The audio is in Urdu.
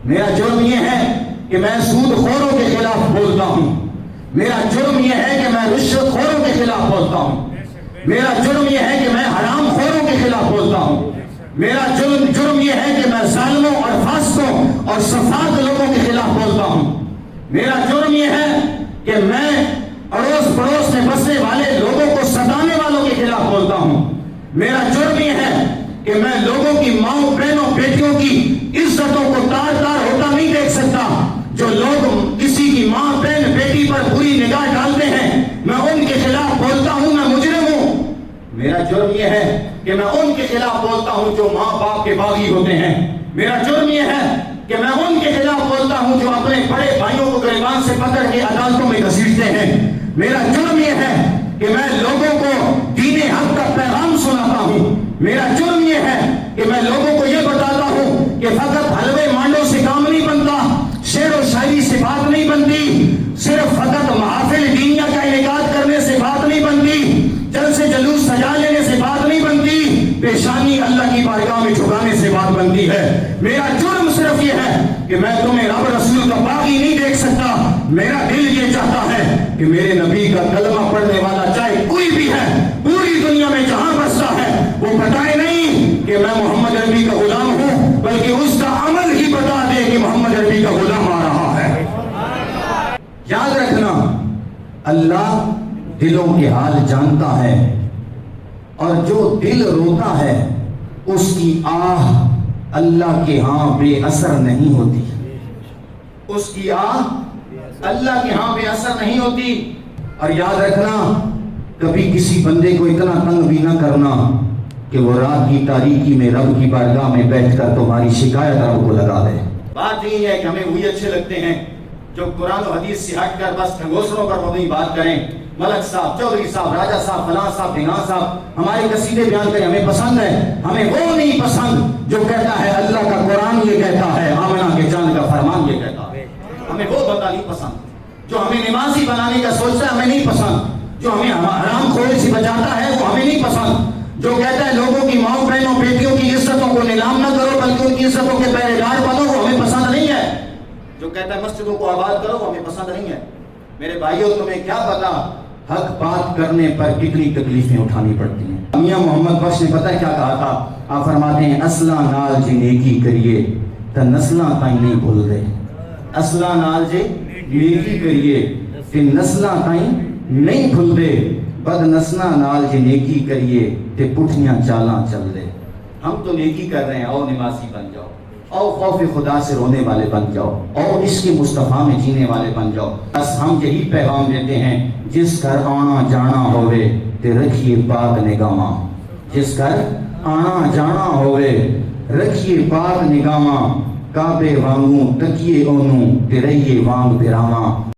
میرا جرم یہ ہے کہ میں سود خوروں کے خلاف بولتا ہوں. میرا جرم یہ ہے کہ میں رشوت خوروں کے خلاف بولتا ہوں. میرا جرم یہ ہے کہ میں حرام خوروں کے خلاف بولتا ہوں. میرا جرم یہ ہے کہ میں ظالموں اور فاسقوں اور سفاک لوگوں کے خلاف بولتا ہوں. میرا جرم یہ ہے کہ میں اڑوس پڑوس میں بسنے والے لوگوں کو ستانے والوں کے خلاف بولتا ہوں. میرا جرم یہ ہے کہ میں لوگوں کی ماؤں بہنوں بیٹیوں کی عزتوں کو تار تار ہوتا نہیں دیکھ سکتا. جو لوگ کسی کی ماں بہن بیٹی پر بری نگاہ ڈالتے ہیں میں ان کے خلاف بولتا ہوں. میں مجرم ہوں. میرا جرم یہ ہے کہ میں ان کے خلاف بولتا ہوں جو ماں باپ کے باغی ہوتے ہیں. میرا جرم یہ ہے کہ میں ان کے خلاف بولتا ہوں جو اپنے بڑے بھائیوں کو گریبان سے پکڑ کے عدالتوں میں گھسیٹتے ہیں. میرا جرم یہ ہے کہ میں لوگوں کو دین حق کا پیغام سناتا ہوں. میرا جرم یہ ہے کہ میں لوگوں کو یہ بتاتا ہوں کہ فقط حلوے مانڈوں سے کام نہیں بنتا, شعر و شاعری سے بات نہیں بنتی, صرف فقط محافل دینیا کا انعقاد کرنے سے بات نہیں بنتی, جلسے جلوس سجا لینے سے بات نہیں بنتی, پیشانی اللہ کی بارگاہ میں جھکانے سے بات بنتی ہے. میرا جرم صرف یہ ہے کہ میں تمہیں رب رسول کا باغی نہیں دیکھ سکتا. میرا دل یہ چاہتا ہے کہ میرے نبی کا کلمہ پڑھنے والا چاہے کوئی بھی ہے پوری دنیا میں جہاں بستا ہے وہ بتائے نہیں کہ میں محمد عربی کا غلام ہوں, بلکہ اس کا عمل ہی بتا دے کہ محمد عربی کا غلام آ رہا ہے. یاد رکھنا, اللہ دلوں کے حال جانتا ہے اور جو دل روتا ہے اس کی آہ اللہ کے ہاں بے اثر نہیں ہوتی. اس کی آہ اللہ کے ہاں بے اثر نہیں ہوتی. اور یاد رکھنا, کبھی کسی بندے کو اتنا تنگ بھی نہ کرنا کہ وہ رات کی تاریکی میں رب کی بارگاہ میں بیٹھ کر تمہاری شکایت رب کو لگا دے. بات یہ ہے کہ ہمیں وہی اچھے لگتے ہیں جو قرآن و حدیث سے ہٹ کر بس ٹھنگوسروں پر مبنی بات کریں. ملک صاحب, چودھری صاحب, راجہ صاحب, فلاں صاحب, ڈھنگان صاحب ہمارے قصیدے بیان کریں, ہمیں پسند ہے. ہمیں وہ نہیں پسند جو کہتا ہے اللہ کا قرآن یہ کہتا ہے, آمنہ کے جان کا فرمان یہ کہتا ہے. ہمیں وہ بتا نہیں پسند. جو ہمیں نمازی بنانے کا سوچتا ہے ہمیں نہیں پسند. جو ہمیں حرام خوری سے بچاتا ہے وہ ہمیں نہیں پسند. جو کہتا ہے لوگوں کی ماؤں بہنوں بیٹیوں کی عزتوں کو نیلام نہ کرو بلکہ ان کی عزتوں کے پہرے دار بنو وہ ہمیں پسند نہیں ہے. جو کہتا ہے مسجدوں کو آباد کرو وہ ہمیں پسند نہیں ہے. میرے بھائیوں, تمہیں کیا پتا حق بات کرنے پر کتنی تکلیفیں اٹھانی پڑتی ہیں. میاں محمد بخش نے پتہ کیا کہا تھا؟ آپ فرماتے ہیں اصلاں نال جی نیکی کریے تے نسلاں تائیں نہیں بھول دے. اصلاں نال جی نیکی کریے تے نسلاں تائیں نہیں بھول دے. بد نسلاں نال جی نیکی کریے تے پٹھیاں چالاں چل دے. ہم تو نیکی کر رہے ہیں, اور نمازی بن جاؤ, اور خوف خدا سے رونے والے بن جاؤ, اور عشق مصطفیٰ میں جینے والے بن جاؤ. بس ہم یہی پیغام دیتے ہیں, جس گھر آنا جانا ہوئے تے رکھیے پاک نگاہاں. جس گھر آنا جانا ہوئے رکھیے پاک نگاہاں. کعبے وانگوں تکیے اونوں تے رہیے وانگ پیراواں.